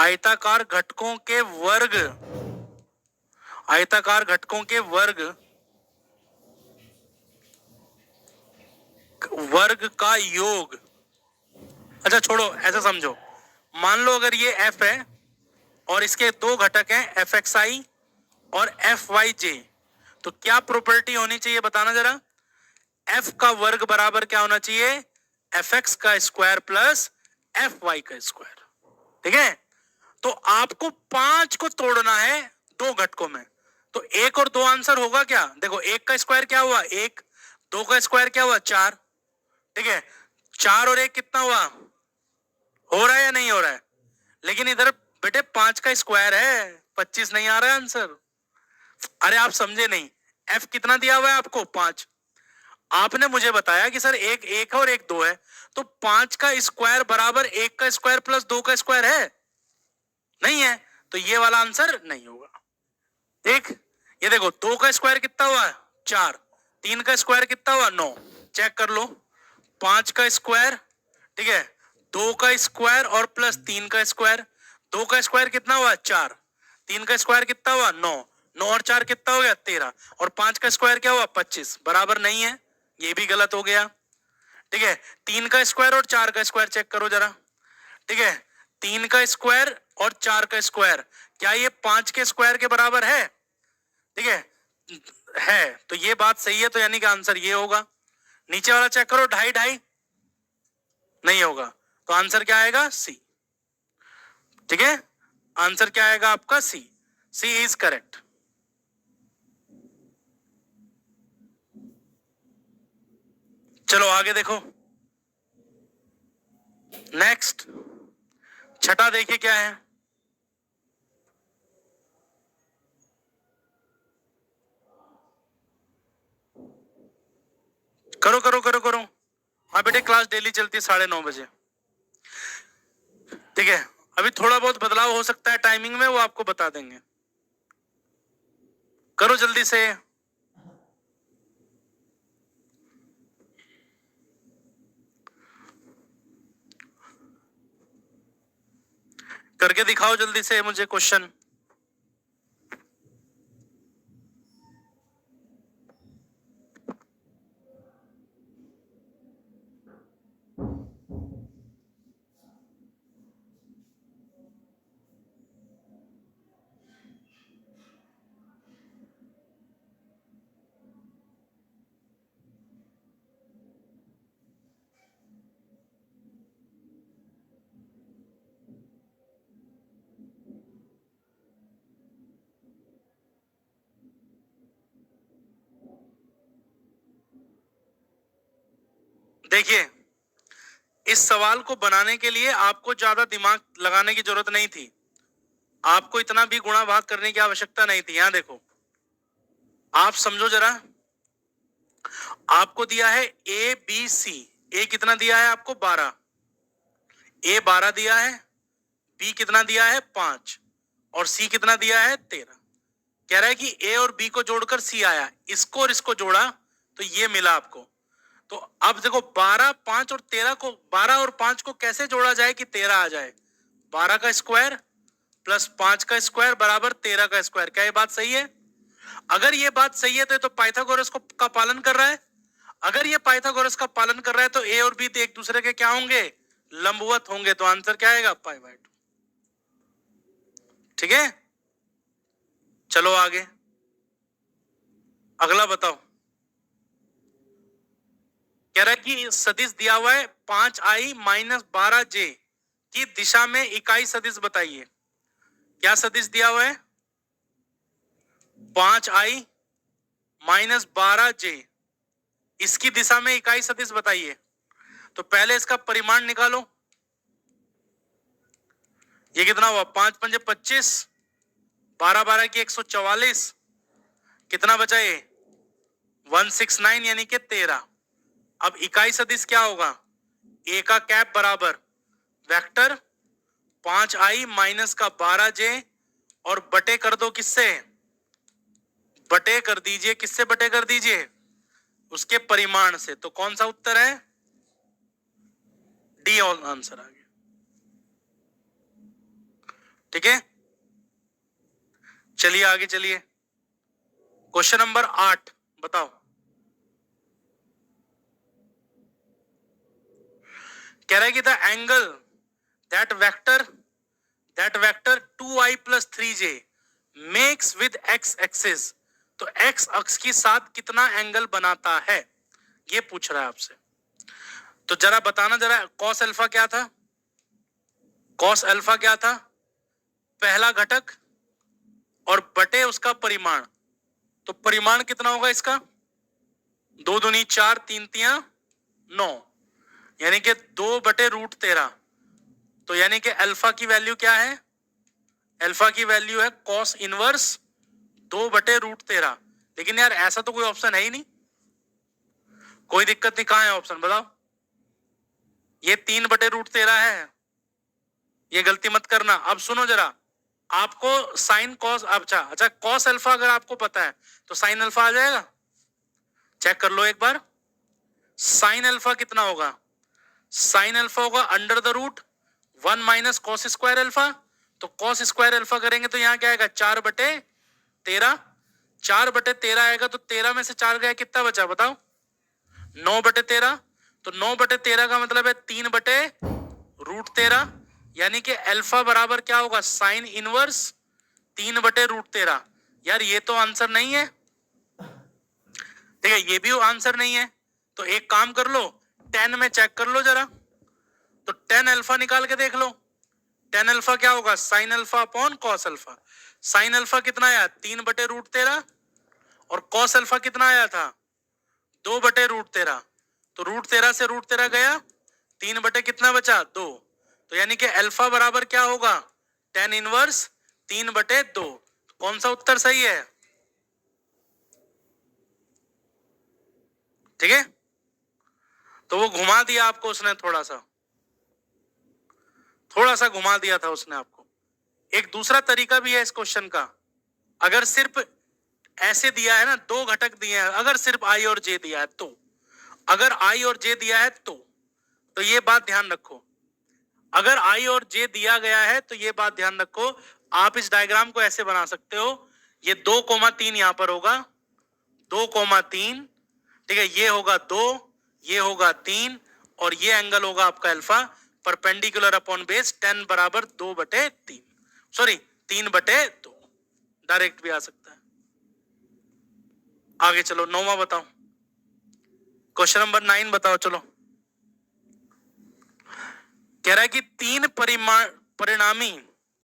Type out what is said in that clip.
आयताकार घटकों के वर्ग, आयताकार घटकों के वर्ग का योग। अच्छा छोड़ो, ऐसा समझो, मान लो अगर ये f है और इसके दो घटक हैं एफ एक्स आई और एफ वाई जे, तो क्या प्रॉपर्टी होनी चाहिए बताना जरा। f का वर्ग बराबर क्या होना चाहिए, एफ एक्स का स्क्वायर प्लस एफ वाई का स्क्वायर। ठीक है, तो आपको 5 को तोड़ना है दो घटकों में, तो एक और दो आंसर होगा क्या। देखो एक का स्क्वायर क्या हुआ एक, दो का स्क्वायर क्या हुआ 4। ठीक है, 4 और 1 कितना हुआ, हो रहा है या नहीं हो रहा है। लेकिन इधर बेटे 5 का स्क्वायर है, 25 नहीं आ रहा है आंसर। अरे आप समझे नहीं, f कितना दिया हुआ है आपको 5, आपने मुझे बताया कि सर एक एक है और एक दो है, तो 5 का स्क्वायर बराबर एक का स्क्वायर प्लस दो का स्क्वायर है, नहीं है, तो ये वाला आंसर नहीं होगा। देख ये देखो, दो का स्क्वायर कितना हुआ 4, तीन का स्क्वायर कितना हुआ 9, चेक कर लो, 5 का स्क्वायर, ठीक है, दो का स्क्वायर और प्लस तीन का स्क्वायर, दो का स्क्वायर कितना हुआ 4, तीन का स्क्वायर कितना हुआ 9, 9 और 4 कितना हो गया 13, और 5 का स्क्वायर क्या हुआ 25, बराबर नहीं है, ये भी गलत हो गया। ठीक है, तीन का स्क्वायर और 4 का स्क्वायर चेक करो जरा। ठीक है, तीन का स्क्वायर और 4 का स्क्वायर, क्या ये 5 के स्क्वायर के बराबर है। ठीक है, तो ये बात सही है, तो यानी कि आंसर ये होगा। नीचे वाला चेक करो, ढाई ढाई नहीं होगा, तो आंसर क्या आएगा सी। ठीक है, आंसर क्या आएगा आपका सी, सी इज करेक्ट। चलो आगे देखो, नेक्स्ट छठा देखिए क्या है। करो करो करो करो, हाँ बेटे क्लास डेली चलती है 9:30 बजे। ठीक है, अभी थोड़ा बहुत बदलाव हो सकता है टाइमिंग में, वो आपको बता देंगे। करो जल्दी से, करके दिखाओ जल्दी से मुझे क्वेश्चन। देखिए, इस सवाल को बनाने के लिए आपको ज्यादा दिमाग लगाने की जरूरत नहीं थी, आपको इतना भी गुणा भाग करने की आवश्यकता नहीं थी। यहां देखो, आप समझो जरा, आपको दिया है ए बी सी, ए कितना दिया है आपको 12, ए 12 दिया है, बी कितना दिया है 5, और सी कितना दिया है 13। कह रहा है कि ए और बी को जोड़कर सी आया, इसको और इसको जोड़ा तो ये मिला आपको। तो अब देखो 12, 5 और 13 को, 12 और 5 को कैसे जोड़ा जाए कि 13 आ जाए। 12 का स्क्वायर प्लस 5 का स्क्वायर बराबर 13 का स्क्वायर। क्या ये बात सही है। अगर ये बात सही है तो पाइथागोरस को का पालन कर रहा है। अगर ये पाइथागोरस का पालन कर रहा है तो ए और बी एक दूसरे के क्या होंगे, लंबवत होंगे, तो आंसर क्या आएगा π/2। ठीक है, चलो आगे अगला बताओ। कह रहा है कि सदिश दिया हुआ है 5i माइनस 12j की दिशा में इकाई सदिश बताइए। क्या सदिश दिया हुआ है 5i माइनस 12j, इसकी दिशा में इकाई सदिश बताइए। तो पहले इसका परिमाण निकालो, ये कितना हुआ 5 पंजे 25, 12 12 की 144, कितना बचा ये 169 यानी कि 13। अब इकाई सदिश क्या होगा, ए का कैप बराबर वेक्टर 5i माइनस का 12j और बटे कर दो किससे, बटे कर दीजिए, किससे बटे कर दीजिए, उसके परिमाण से। तो कौन सा उत्तर है, डी आंसर आ गया। ठीक है, चलिए आगे चलिए। क्वेश्चन नंबर 8 बताओ। कह रहा है कि the angle that vector 2i plus 3j makes with x axis, तो x अक्ष के साथ कितना एंगल बनाता है, ये पूछ रहा है आपसे। तो जरा बताना जरा, cos अल्फा क्या था? cos अल्फा क्या था? पहला घटक और बटे उसका परिमाण। तो परिमाण कितना होगा इसका? 2 दूनी 4, 3 तिया 9, यानी कि 2/√13। तो यानी कि अल्फा की वैल्यू क्या है? अल्फा की वैल्यू है cos इनवर्स 2/√13। लेकिन यार ऐसा तो कोई ऑप्शन है ही नहीं, कोई दिक्कत नहीं, कहां है ऑप्शन बताओ? ये 3/√13 है, ये गलती मत करना। अब सुनो जरा, आपको साइन कॉस, अच्छा कॉस अल्फा अगर आपको पता है तो साइन अल्फा आ जाएगा, चेक कर लो एक बार। साइन अल्फा कितना होगा? साइन अल्फा होगा √1 माइनस कॉस स्क्वायर अल्फा। तो कॉस स्क्वायर अल्फा करेंगे तो यहां क्या आएगा? 4/13। 4/13 आएगा, तो 13 में से 4 गया, कितना बचा बताओ? 9/13। तो 9/13 का मतलब है 3/√13, यानी कि अल्फा बराबर क्या होगा? Sine inverse 3/√13। यार ये तो आंसर नहीं है, ठीक है, ये भी आंसर नहीं है। तो एक काम कर लो, 10 में चेक कर लो जरा। तो 10 अल्फा निकाल के देख लो। 10 अल्फा क्या होगा? Sine alpha upon cos alpha. Sine alpha कितना आया? 3/√13। और कॉस अल्फा कितना आया था? 2/√13। तो √13 से √13 गया, 3 बटे कितना बचा? 2। तो यानी कि अल्फा बराबर क्या होगा? 10 इनवर्स 3/2। कौन सा उत्तर सही है? ठीक है, तो वो घुमा दिया आपको उसने, थोड़ा सा घुमा दिया था उसने आपको। एक दूसरा तरीका भी है इस क्वेश्चन का। अगर सिर्फ ऐसे दिया है ना, 2 घटक दिए हैं, अगर सिर्फ आई और जे दिया है तो, अगर आई और जे दिया है तो ये बात ध्यान रखो। अगर आई और जे दिया गया है तो ये बात ध्यान रखो, आप इस डायग्राम को ऐसे बना सकते हो, ये 2,3 यहां पर होगा, 2,3, ठीक है, ये होगा 2, ये होगा 3, और ये एंगल होगा आपका अल्फा, परपेंडिकुलर अपॉन बेस 10 बराबर 2/3, सॉरी 3/2, डायरेक्ट भी आ सकता है। आगे चलो, 9वां बताओ, क्वेश्चन नंबर 9 बताओ। चलो, कह रहा है कि 3 परिणामी